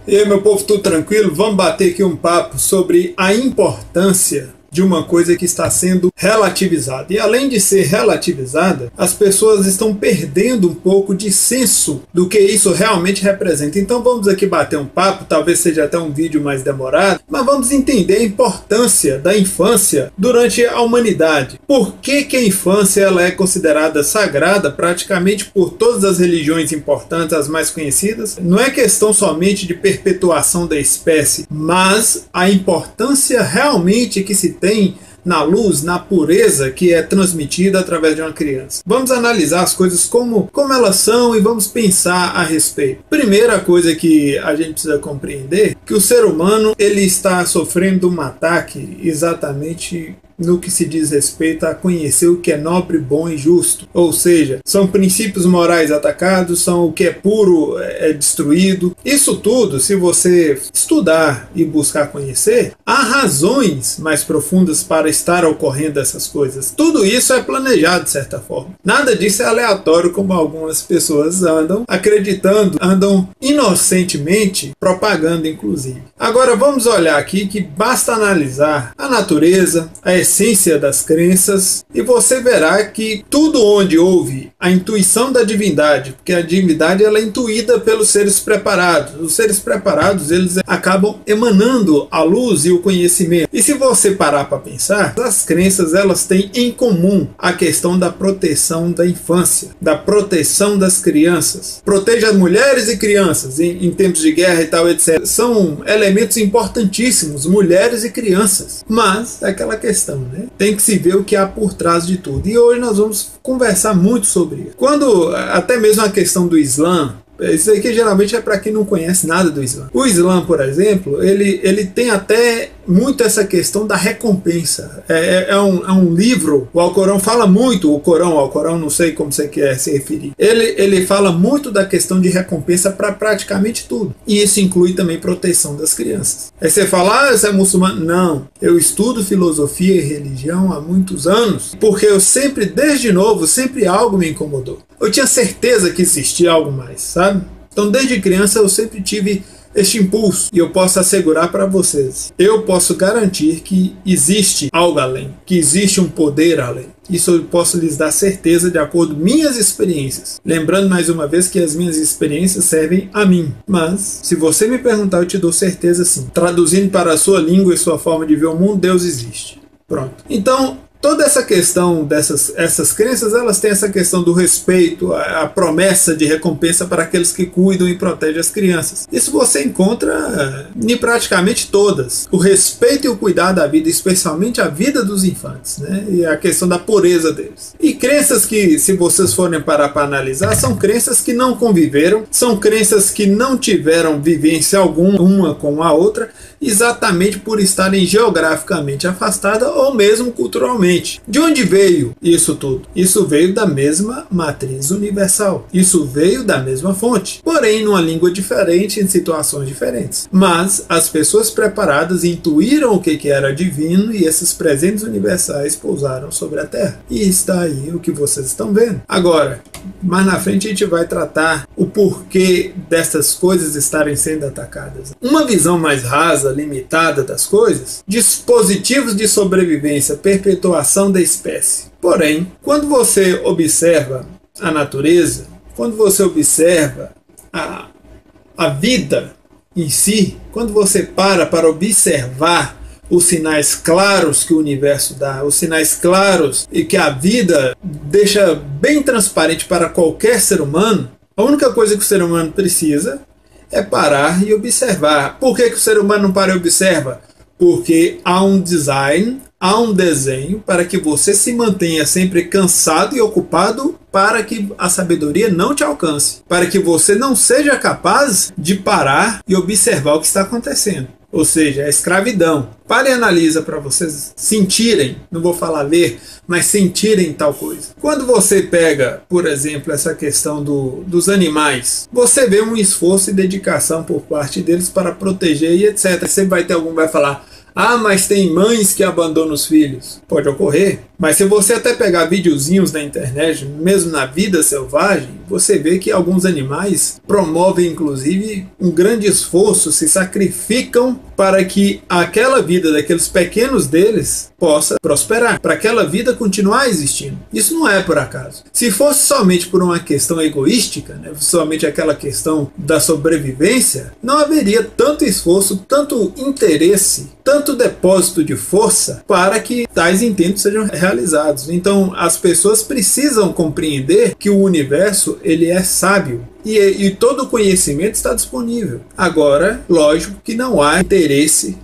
E aí, meu povo, tudo tranquilo? Vamos bater aqui um papo sobre a importância de uma coisa que está sendo relativizada. E além de ser relativizada, as pessoas estão perdendo um pouco de senso do que isso realmente representa. Então vamos aqui bater um papo, talvez seja até um vídeo mais demorado, mas vamos entender a importância da infância durante a humanidade. Por que que a infância ela é considerada sagrada praticamente por todas as religiões importantes, as mais conhecidas? Não é questão somente de perpetuação da espécie, mas a importância realmente que se tem na luz, na pureza que é transmitida através de uma criança. Vamos analisar as coisas como elas são e vamos pensar a respeito. Primeira coisa que a gente precisa compreender, que o ser humano ele está sofrendo um ataque exatamente no que se diz respeito a conhecer o que é nobre, bom e justo. Ou seja, são princípios morais atacados, são o que é puro é destruído. Isso tudo, se você estudar e buscar conhecer, há razões mais profundas para estar ocorrendo essas coisas. Tudo isso é planejado de certa forma. Nada disso é aleatório como algumas pessoas andam acreditando, andam inocentemente propagando inclusive. Agora vamos olhar aqui que basta analisar a natureza, a essência das crenças, e você verá que tudo onde houve a intuição da divindade, porque a divindade ela é intuída pelos seres preparados. Os seres preparados eles acabam emanando a luz e o conhecimento. E se você parar para pensar, as crenças elas têm em comum a questão da proteção da infância, da proteção das crianças. Proteja as mulheres e crianças em tempos de guerra e tal, etc. São elementos importantíssimos, mulheres e crianças. Mas é aquela questão, né? Tem que se ver o que há por trás de tudo. E hoje nós vamos conversar muito sobre isso. Quando até mesmo a questão do Islã, isso aqui geralmente é para quem não conhece nada do Islã. O Islã, por exemplo, ele tem até muito essa questão da recompensa. É um livro, o Alcorão fala muito, o Corão, não sei como você quer se referir. Ele fala muito da questão de recompensa para praticamente tudo. E isso inclui também proteção das crianças. Aí você fala, você é muçulmano? Não. Eu estudo filosofia e religião há muitos anos, porque eu sempre, desde novo, sempre algo me incomodou. Eu tinha certeza que existia algo mais, sabe? Então, desde criança, eu sempre tive este impulso. E eu posso assegurar para vocês, eu posso garantir que existe algo além, que existe um poder além. Isso eu posso lhes dar certeza de acordo com minhas experiências. Lembrando mais uma vez que as minhas experiências servem a mim. Mas, se você me perguntar, eu te dou certeza sim. Traduzindo para a sua língua e sua forma de ver o mundo, Deus existe. Pronto. Então, toda essa questão essas crenças, elas têm essa questão do respeito, a promessa de recompensa para aqueles que cuidam e protegem as crianças. Isso você encontra em praticamente todas. O respeito e o cuidado da vida, especialmente a vida dos infantes, né? E a questão da pureza deles. E crenças que, se vocês forem parar para analisar, são crenças que não conviveram, são crenças que não tiveram vivência alguma uma com a outra, exatamente por estarem geograficamente afastadas ou mesmo culturalmente. De onde veio isso tudo? Isso veio da mesma matriz universal. Isso veio da mesma fonte. Porém, numa língua diferente, em situações diferentes. Mas as pessoas preparadas intuíram o que era divino e esses presentes universais pousaram sobre a Terra. E está aí o que vocês estão vendo. Agora, mais na frente a gente vai tratar o porquê dessas coisas estarem sendo atacadas. Uma visão mais rasa, limitada das coisas, dispositivos de sobrevivência, perpetuação da espécie. Porém, quando você observa a natureza, quando você observa a vida em si, quando você para observar os sinais claros que o universo dá, os sinais claros e que a vida deixa bem transparente para qualquer ser humano, a única coisa que o ser humano precisa é parar e observar. Por que o ser humano não para e observa? Porque há um design, há um desenho para que você se mantenha sempre cansado e ocupado, para que a sabedoria não te alcance, para que você não seja capaz de parar e observar o que está acontecendo. Ou seja, a escravidão. Pare e analisa para vocês sentirem, não vou falar ler, mas sentirem tal coisa. Quando você pega, por exemplo, essa questão dos animais, você vê um esforço e dedicação por parte deles para proteger e etc. Sempre vai ter algum que vai falar, Ah, mas tem mães que abandonam os filhos. Pode ocorrer. Mas se você até pegar videozinhos na internet, mesmo na vida selvagem, você vê que alguns animais promovem inclusive um grande esforço, se sacrificam para que aquela vida daqueles pequenos deles possa prosperar, para aquela vida continuar existindo. Isso não é por acaso. Se fosse somente por uma questão egoística, né, somente aquela questão da sobrevivência, não haveria tanto esforço, tanto interesse, tanto depósito de força para que tais intentos sejam realizados. Então as pessoas precisam compreender que o universo ele é sábio e todo o conhecimento está disponível. Agora, lógico que não há interesse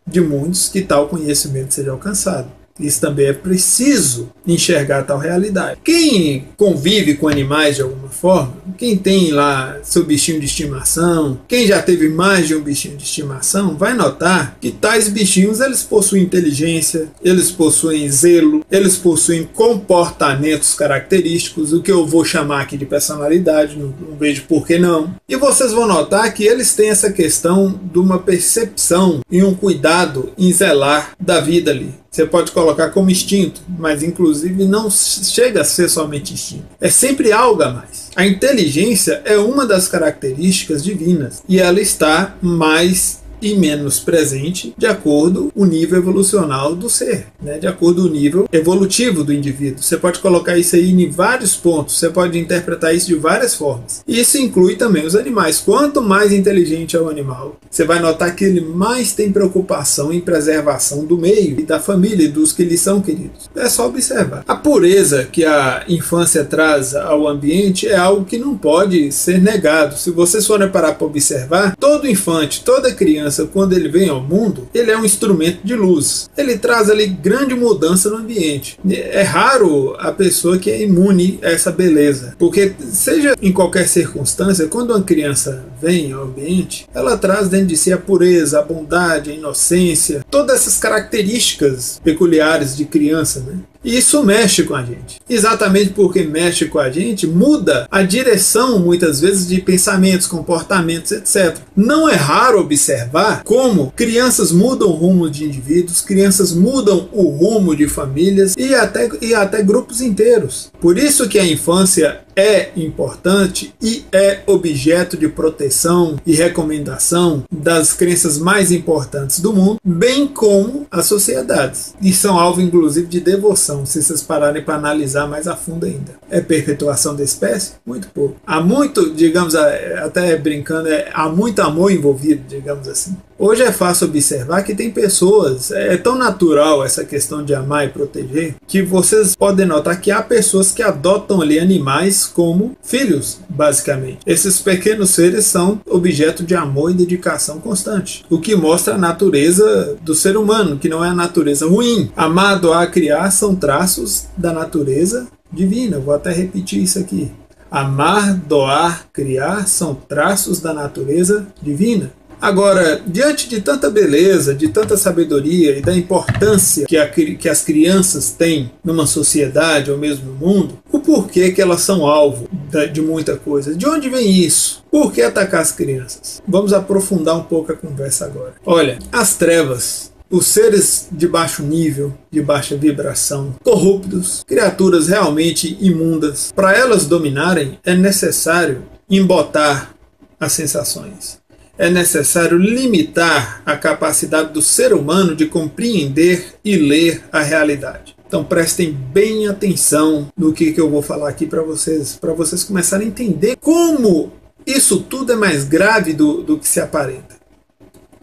de muitos que tal conhecimento seja alcançado. Isso também é preciso enxergar tal realidade. Quem convive com animais de alguma forma, quem tem lá seu bichinho de estimação, quem já teve mais de um bichinho de estimação, vai notar que tais bichinhos eles possuem inteligência, eles possuem zelo, eles possuem comportamentos característicos, o que eu vou chamar aqui de personalidade, não vejo por que não. E vocês vão notar que eles têm essa questão de uma percepção e um cuidado em zelar da vida ali. Você pode colocar como instinto, mas inclusive não chega a ser somente instinto. É sempre algo a mais. A inteligência é uma das características divinas e ela está mais e menos presente de acordo com o nível evolucional do ser, né? De acordo com o nível evolutivo do indivíduo. Você pode colocar isso aí em vários pontos, você pode interpretar isso de várias formas. E isso inclui também os animais. Quanto mais inteligente é o animal, você vai notar que ele mais tem preocupação em preservação do meio e da família e dos que lhe são queridos. É só observar. A pureza que a infância traz ao ambiente é algo que não pode ser negado. Se vocês forem parar para observar, todo infante, toda criança, quando ele vem ao mundo, ele é um instrumento de luz. Ele traz ali grande mudança no ambiente. É raro a pessoa que é imune a essa beleza, porque seja em qualquer circunstância, quando uma criança vem ao ambiente, ela traz dentro de si a pureza, a bondade, a inocência, todas essas características peculiares de criança, né? E isso mexe com a gente. Exatamente porque mexe com a gente, muda a direção, muitas vezes, de pensamentos, comportamentos, etc. Não é raro observar como crianças mudam o rumo de indivíduos, crianças mudam o rumo de famílias e até grupos inteiros. Por isso que a infância é importante e é objeto de proteção e recomendação das crenças mais importantes do mundo, bem como as sociedades. E são alvo, inclusive, de devoção, se vocês pararem para analisar mais a fundo ainda. É perpetuação da espécie? Muito pouco. Há muito, digamos, até brincando, há muito amor envolvido, digamos assim. Hoje é fácil observar que tem pessoas, é tão natural essa questão de amar e proteger, que vocês podem notar que há pessoas que adotam ali animais como filhos, basicamente. Esses pequenos seres são objeto de amor e dedicação constante, o que mostra a natureza do ser humano, que não é a natureza ruim. Amar, doar, criar são traços da natureza divina. Vou até repetir isso aqui. Amar, doar, criar são traços da natureza divina. Agora, diante de tanta beleza, de tanta sabedoria e da importância que as crianças têm numa sociedade ou mesmo no mundo, o porquê que elas são alvo de muita coisa? De onde vem isso? Por que atacar as crianças? Vamos aprofundar um pouco a conversa agora. Olha, as trevas, os seres de baixo nível, de baixa vibração, corruptos, criaturas realmente imundas, para elas dominarem é necessário embotar as sensações. É necessário limitar a capacidade do ser humano de compreender e ler a realidade. Então prestem bem atenção no que eu vou falar aqui para vocês começarem a entender como isso tudo é mais grave do que se aparenta.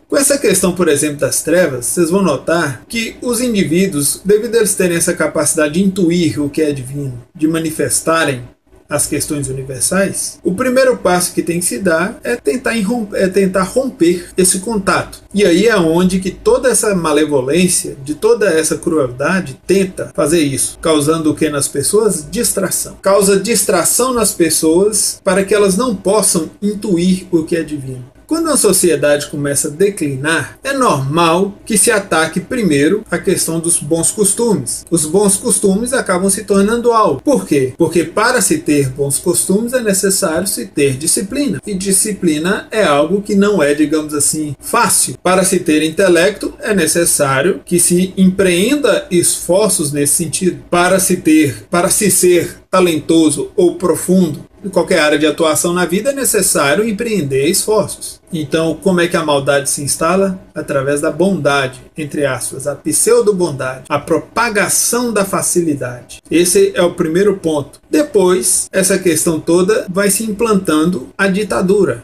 Com essa questão, por exemplo, das trevas, vocês vão notar que os indivíduos, devido a eles terem essa capacidade de intuir o que é divino, de manifestarem as questões universais, o primeiro passo que tem que se dar é tentar romper esse contato. E aí é onde que toda essa malevolência, de toda essa crueldade, tenta fazer isso, causando o que nas pessoas? Distração. Causa distração nas pessoas para que elas não possam intuir o que é divino. Quando a sociedade começa a declinar, é normal que se ataque primeiro a questão dos bons costumes. Os bons costumes acabam se tornando algo. Por quê? Porque para se ter bons costumes é necessário se ter disciplina. E disciplina é algo que não é, digamos assim, fácil. Para se ter intelecto é necessário que se empreenda esforços nesse sentido. Para se ser talentoso ou profundo em qualquer área de atuação na vida é necessário empreender esforços. Então, como é que a maldade se instala? Através da bondade, entre aspas, a pseudo-bondade, a propagação da facilidade. Esse é o primeiro ponto. Depois, essa questão toda vai se implantando a ditadura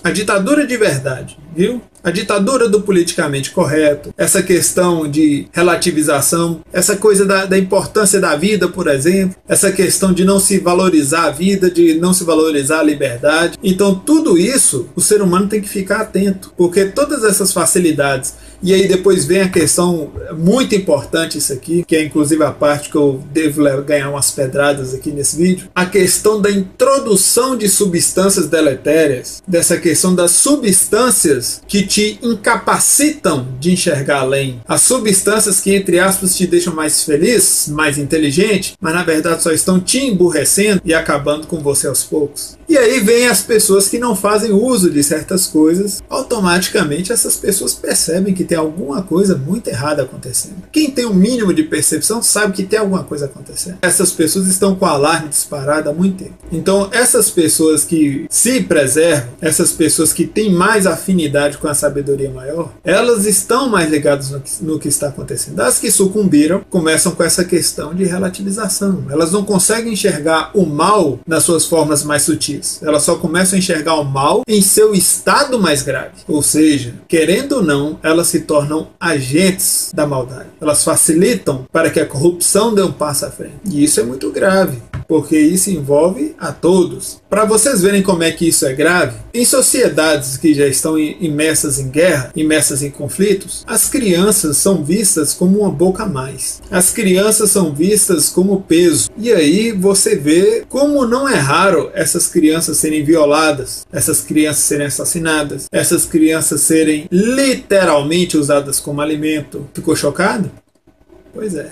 de verdade, viu? A ditadura do politicamente correto, essa questão de relativização, essa coisa da importância da vida, por exemplo, essa questão de não se valorizar a vida, de não se valorizar a liberdade. Então, tudo isso, o ser humano tem que ficar atento, porque todas essas facilidades, e aí depois vem a questão muito importante isso aqui, que é inclusive a parte que eu devo ganhar umas pedradas aqui nesse vídeo, a questão da introdução de substâncias deletérias, dessa questão das substâncias que te incapacitam de enxergar além, as substâncias que, entre aspas, te deixam mais feliz, mais inteligente, mas na verdade só estão te emburrecendo e acabando com você aos poucos. E aí vem as pessoas que não fazem uso de certas coisas, automaticamente essas pessoas percebem que tem alguma coisa muito errada acontecendo. Quem tem um mínimo de percepção sabe que tem alguma coisa acontecendo. Essas pessoas estão com o alarme disparado há muito tempo. Então essas pessoas que se preservam, essas pessoas que têm mais afinidade com a sabedoria maior, elas estão mais ligadas no que está acontecendo. As que sucumbiram começam com essa questão de relativização. Elas não conseguem enxergar o mal nas suas formas mais sutis. Elas só começam a enxergar o mal em seu estado mais grave. Ou seja, querendo ou não, elas se tornam agentes da maldade. Elas facilitam para que a corrupção dê um passo à frente. E isso é muito grave, porque isso envolve a todos. Para vocês verem como é que isso é grave, em sociedades que já estão imersas em guerra, imersas em conflitos, as crianças são vistas como uma boca a mais. As crianças são vistas como peso. E aí você vê como não é raro essas crianças serem violadas, essas crianças serem assassinadas, essas crianças serem literalmente usadas como alimento. Ficou chocado? Pois é.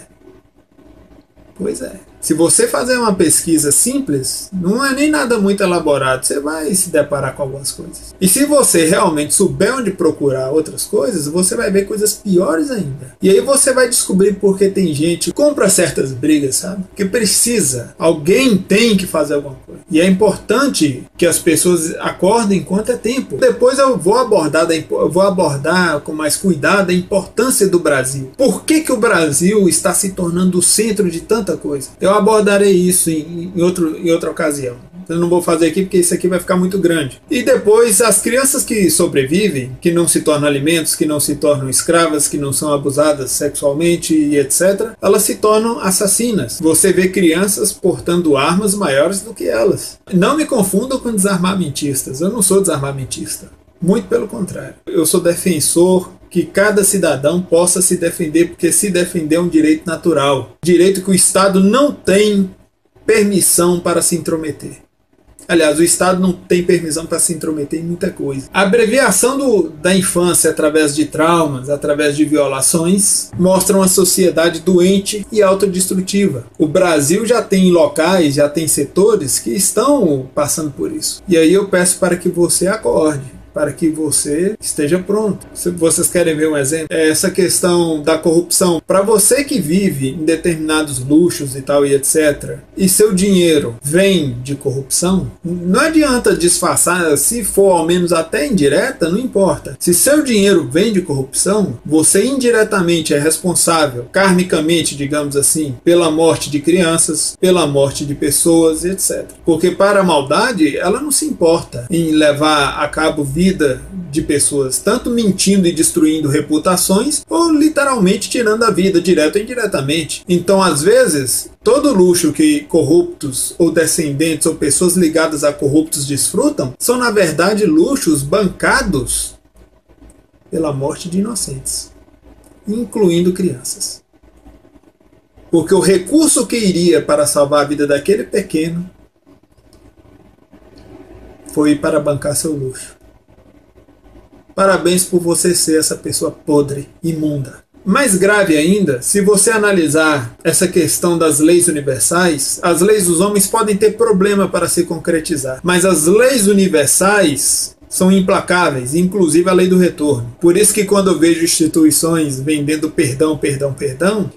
Pois é. Se você fazer uma pesquisa simples, não é nem nada muito elaborado, você vai se deparar com algumas coisas. E se você realmente souber onde procurar outras coisas, você vai ver coisas piores ainda. E aí você vai descobrir porque tem gente que compra certas brigas, sabe? Que precisa. Alguém tem que fazer alguma coisa. E é importante que as pessoas acordem enquanto é tempo. Depois eu vou abordar com mais cuidado a importância do Brasil. Por que o Brasil está se tornando o centro de tanta coisa? Eu abordarei isso em outra ocasião. Eu não vou fazer aqui porque isso aqui vai ficar muito grande. E depois, as crianças que sobrevivem, que não se tornam alimentos, que não se tornam escravas, que não são abusadas sexualmente e etc., elas se tornam assassinas. Você vê crianças portando armas maiores do que elas. Não me confundam com desarmamentistas. Eu não sou desarmamentista. Muito pelo contrário. Eu sou defensor que cada cidadão possa se defender, porque se defender é um direito natural. Direito que o Estado não tem permissão para se intrometer. Aliás, o Estado não tem permissão para se intrometer em muita coisa. A abreviação da infância através de traumas, através de violações, mostra uma sociedade doente e autodestrutiva. O Brasil já tem locais, já tem setores que estão passando por isso. E aí eu peço para que você acorde, para que você esteja pronto. Se vocês querem ver um exemplo, essa questão da corrupção, para você que vive em determinados luxos e tal e etc, e seu dinheiro vem de corrupção, não adianta disfarçar, se for ao menos até indireta, não importa. Se seu dinheiro vem de corrupção, você indiretamente é responsável, karmicamente, digamos assim, pela morte de crianças, pela morte de pessoas, etc. Porque para a maldade, ela não se importa em levar a cabo vida de pessoas, tanto mentindo e destruindo reputações, ou literalmente tirando a vida, direto ou indiretamente. Então, às vezes, todo luxo que corruptos ou descendentes ou pessoas ligadas a corruptos desfrutam são, na verdade, luxos bancados pela morte de inocentes, incluindo crianças. Porque o recurso que iria para salvar a vida daquele pequeno foi para bancar seu luxo. Parabéns por você ser essa pessoa podre, imunda. Mais grave ainda, se você analisar essa questão das leis universais, as leis dos homens podem ter problema para se concretizar, mas as leis universais são implacáveis, inclusive a lei do retorno. Por isso que quando eu vejo instituições vendendo perdão,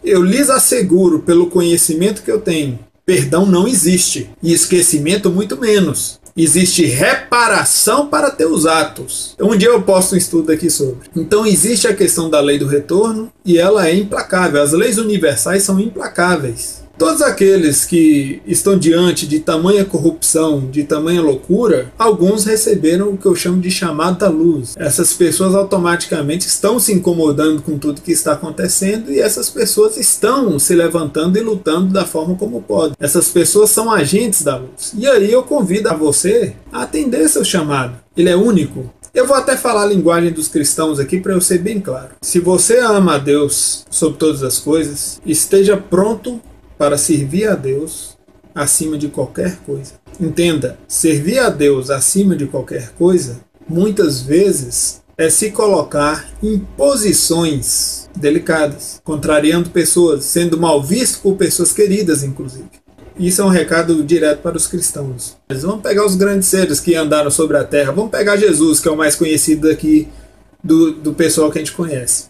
eu lhes asseguro, pelo conhecimento que eu tenho, perdão não existe, e esquecimento muito menos. Existe reparação para teus atos. Um dia eu posto um estudo aqui sobre. Então existe a questão da lei do retorno e ela é implacável. As leis universais são implacáveis. Todos aqueles que estão diante de tamanha corrupção, de tamanha loucura, alguns receberam o que eu chamo de chamado da luz. Essas pessoas automaticamente estão se incomodando com tudo que está acontecendo e essas pessoas estão se levantando e lutando da forma como podem. Essas pessoas são agentes da luz. E aí eu convido a você a atender seu chamado. Ele é único. Eu vou até falar a linguagem dos cristãos aqui para eu ser bem claro. Se você ama a Deus sobre todas as coisas, esteja pronto para servir a Deus acima de qualquer coisa. Entenda, servir a Deus acima de qualquer coisa, muitas vezes, é se colocar em posições delicadas, contrariando pessoas, sendo mal visto por pessoas queridas, inclusive. Isso é um recado direto para os cristãos. Vamos pegar os grandes seres que andaram sobre a terra, vamos pegar Jesus, que é o mais conhecido aqui do pessoal que a gente conhece.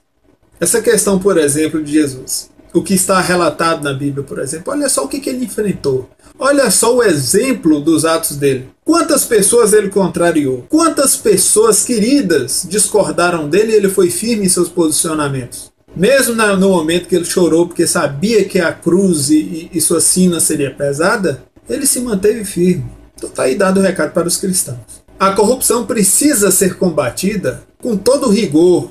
Essa questão, por exemplo, de Jesus. O que está relatado na Bíblia, por exemplo. Olha só o que ele enfrentou. Olha só o exemplo dos atos dele. Quantas pessoas ele contrariou. Quantas pessoas queridas discordaram dele e ele foi firme em seus posicionamentos. Mesmo no momento que ele chorou porque sabia que a cruz e sua sina seria pesada, ele se manteve firme. Então está aí dado o recado para os cristãos. A corrupção precisa ser combatida com todo rigor,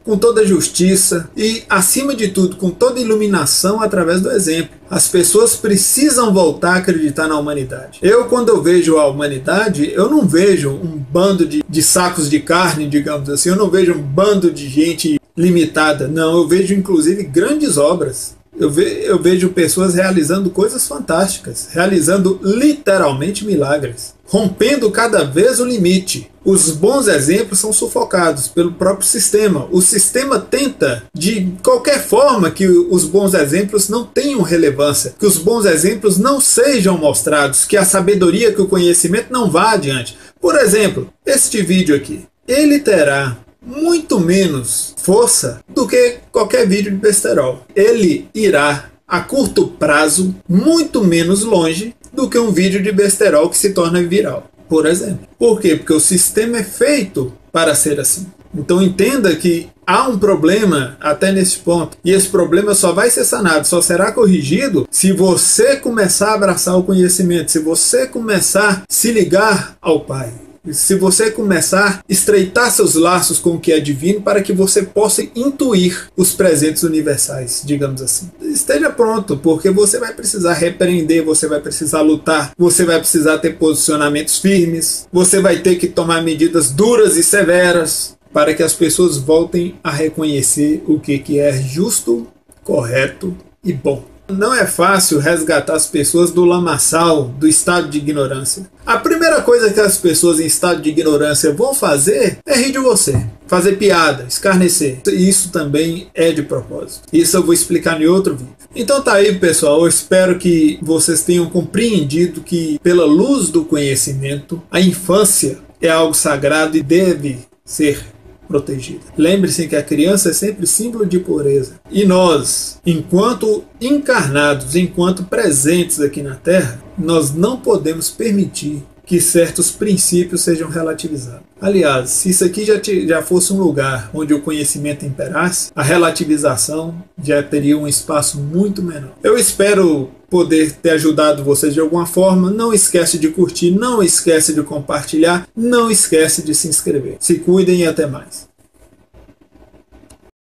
com toda justiça e, acima de tudo, com toda iluminação através do exemplo. As pessoas precisam voltar a acreditar na humanidade. Quando eu vejo a humanidade, eu não vejo um bando de sacos de carne, digamos assim, eu não vejo um bando de gente limitada. Não, eu vejo inclusive grandes obras. Eu vejo pessoas realizando coisas fantásticas, realizando literalmente milagres, rompendo cada vez o limite. Os bons exemplos são sufocados pelo próprio sistema. O sistema tenta, de qualquer forma, que os bons exemplos não tenham relevância, que os bons exemplos não sejam mostrados, que a sabedoria, que o conhecimento não vá adiante. Por exemplo, este vídeo aqui, ele terá muito menos força do que qualquer vídeo de besterol. Ele irá, a curto prazo, muito menos longe do que um vídeo de besterol que se torna viral, por exemplo. Por quê? Porque o sistema é feito para ser assim. Então entenda que há um problema até nesse ponto. E esse problema só vai ser sanado, só será corrigido se você começar a abraçar o conhecimento, se você começar a se ligar ao Pai. Se você começar a estreitar seus laços com o que é divino para que você possa intuir os presentes universais, digamos assim. Esteja pronto, porque você vai precisar repreender, você vai precisar lutar, você vai precisar ter posicionamentos firmes, você vai ter que tomar medidas duras e severas para que as pessoas voltem a reconhecer o que é justo, correto e bom. Não é fácil resgatar as pessoas do lamaçal, do estado de ignorância. A primeira coisa que as pessoas em estado de ignorância vão fazer é rir de você, fazer piada, escarnecer. Isso também é de propósito. Isso eu vou explicar em outro vídeo. Então tá aí, pessoal. Eu espero que vocês tenham compreendido que, pela luz do conhecimento, a infância é algo sagrado e deve ser protegida. Lembre-se que a criança é sempre símbolo de pureza. E nós, enquanto encarnados, enquanto presentes aqui na Terra, nós não podemos permitir que certos princípios sejam relativizados. Aliás, se isso aqui já fosse um lugar onde o conhecimento imperasse, a relativização já teria um espaço muito menor. Eu espero poder ter ajudado vocês de alguma forma. Não esquece de curtir, não esquece de compartilhar, não esquece de se inscrever. Se cuidem e até mais.